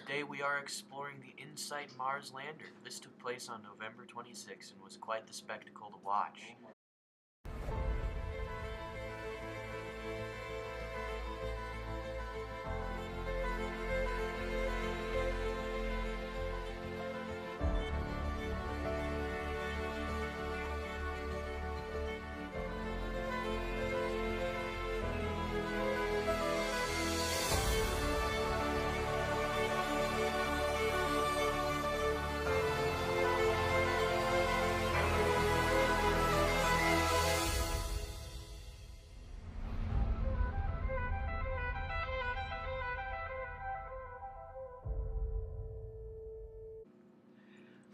Today we are exploring the InSight Mars lander. This took place on November 26 and was quite the spectacle to watch.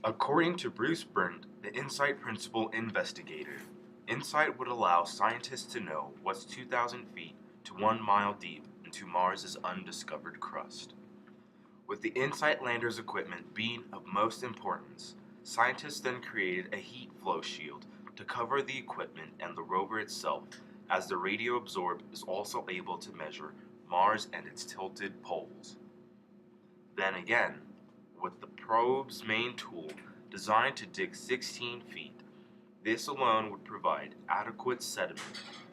According to Bruce Byrne, the InSight principal investigator, InSight would allow scientists to know what's 2,000 feet to 1 mile deep into Mars's undiscovered crust. With the InSight lander's equipment being of most importance, scientists then created a heat flow shield to cover the equipment and the rover itself, as the radio absorb is also able to measure Mars and its tilted poles. Then again, with the probe's main tool designed to dig 16 feet, this alone would provide adequate sediment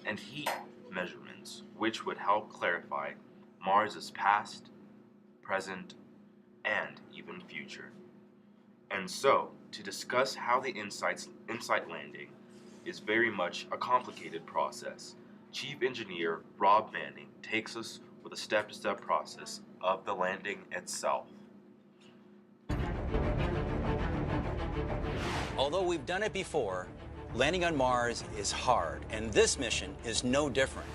and heat measurements which would help clarify Mars's past, present, and even future. And so, to discuss how the InSight landing is very much a complicated process, Chief Engineer Rob Manning takes us with a step-to-step process of the landing itself. Although we've done it before, landing on Mars is hard, and this mission is no different.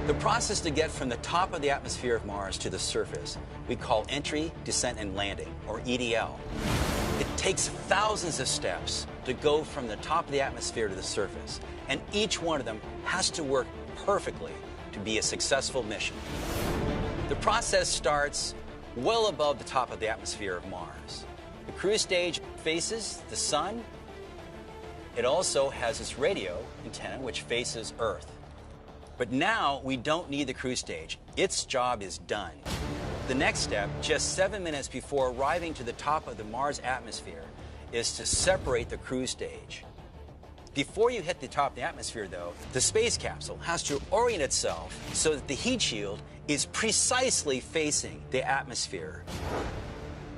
The process to get from the top of the atmosphere of Mars to the surface we call entry, descent, and landing, or EDL. It takes thousands of steps to go from the top of the atmosphere to the surface, and each one of them has to work perfectly to be a successful mission. The process starts well above the top of the atmosphere of Mars. The cruise stage faces the sun. It also has its radio antenna, which faces Earth. But now we don't need the cruise stage. Its job is done. The next step, just 7 minutes before arriving to the top of the Mars atmosphere, is to separate the cruise stage. Before you hit the top of the atmosphere, though, the space capsule has to orient itself so that the heat shield is precisely facing the atmosphere.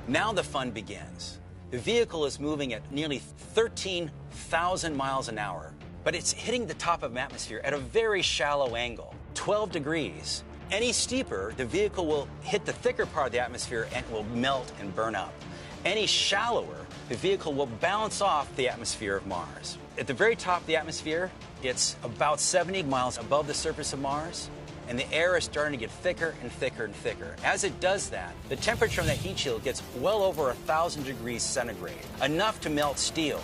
Now the fun begins. The vehicle is moving at nearly 13,000 miles an hour, but it's hitting the top of the atmosphere at a very shallow angle, 12 degrees. Any steeper, the vehicle will hit the thicker part of the atmosphere and will melt and burn up. Any shallower, the vehicle will bounce off the atmosphere of Mars. At the very top of the atmosphere, it's about 70 miles above the surface of Mars, and the air is starting to get thicker and thicker and thicker. As it does that, the temperature on that heat shield gets well over 1,000 degrees centigrade, enough to melt steel.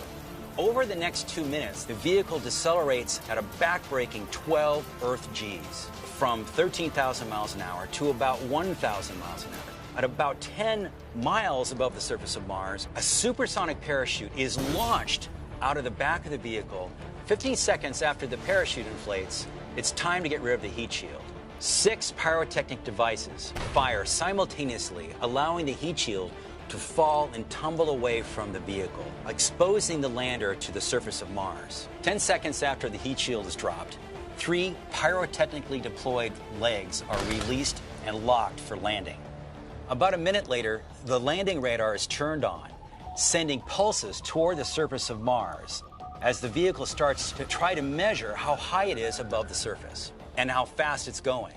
Over the next 2 minutes, the vehicle decelerates at a backbreaking 12 Earth Gs, from 13,000 miles an hour to about 1,000 miles an hour. At about 10 miles above the surface of Mars, a supersonic parachute is launched out of the back of the vehicle. 15 seconds after the parachute inflates, it's time to get rid of the heat shield. 6 pyrotechnic devices fire simultaneously, allowing the heat shield to fall and tumble away from the vehicle, exposing the lander to the surface of Mars. 10 seconds after the heat shield is dropped, 3 pyrotechnically deployed legs are released and locked for landing. About a minute later, the landing radar is turned on, sending pulses toward the surface of Mars as the vehicle starts to try to measure how high it is above the surface and how fast it's going.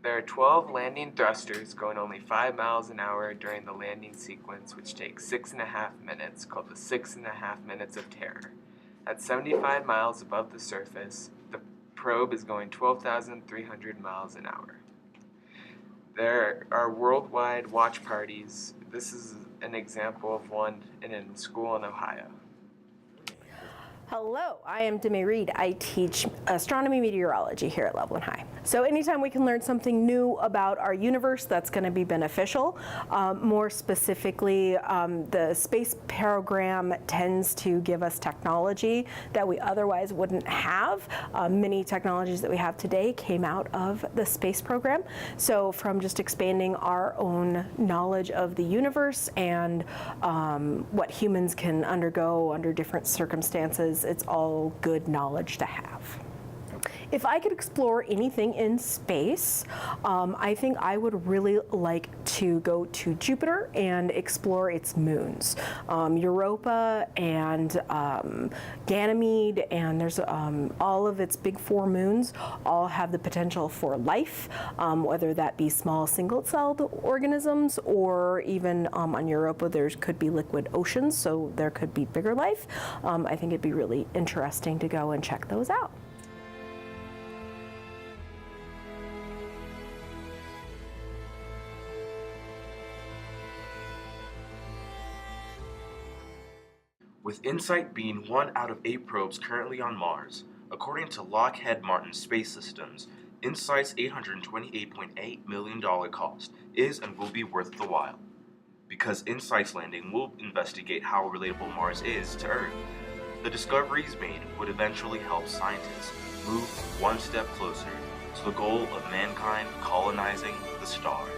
There are 12 landing thrusters going only 5 miles an hour during the landing sequence, which takes 6.5 minutes, called the 6.5 minutes of terror. At 75 miles above the surface, the probe is going 12,300 miles an hour. There are worldwide watch parties. This is an example of one in a school in Ohio. Hello, I am Demi Reed. I teach astronomy meteorology here at Loveland High. So anytime we can learn something new about our universe, that's going to be beneficial. More specifically, the space program tends to give us technology that we otherwise wouldn't have. Many technologies that we have today came out of the space program. So from just expanding our own knowledge of the universe and what humans can undergo under different circumstances, it's all good knowledge to have. If I could explore anything in space, I think I would really like to go to Jupiter and explore its moons. Europa and Ganymede, and there's all of its big 4 moons all have the potential for life, whether that be small single-celled organisms or even on Europa there could be liquid oceans, so there could be bigger life. I think it'd be really interesting to go and check those out. With InSight being 1 out of 8 probes currently on Mars, according to Lockheed Martin Space Systems, InSight's $828.8 million cost is and will be worth the while. Because InSight's landing will investigate how relatable Mars is to Earth, the discoveries made would eventually help scientists move one step closer to the goal of mankind colonizing the stars.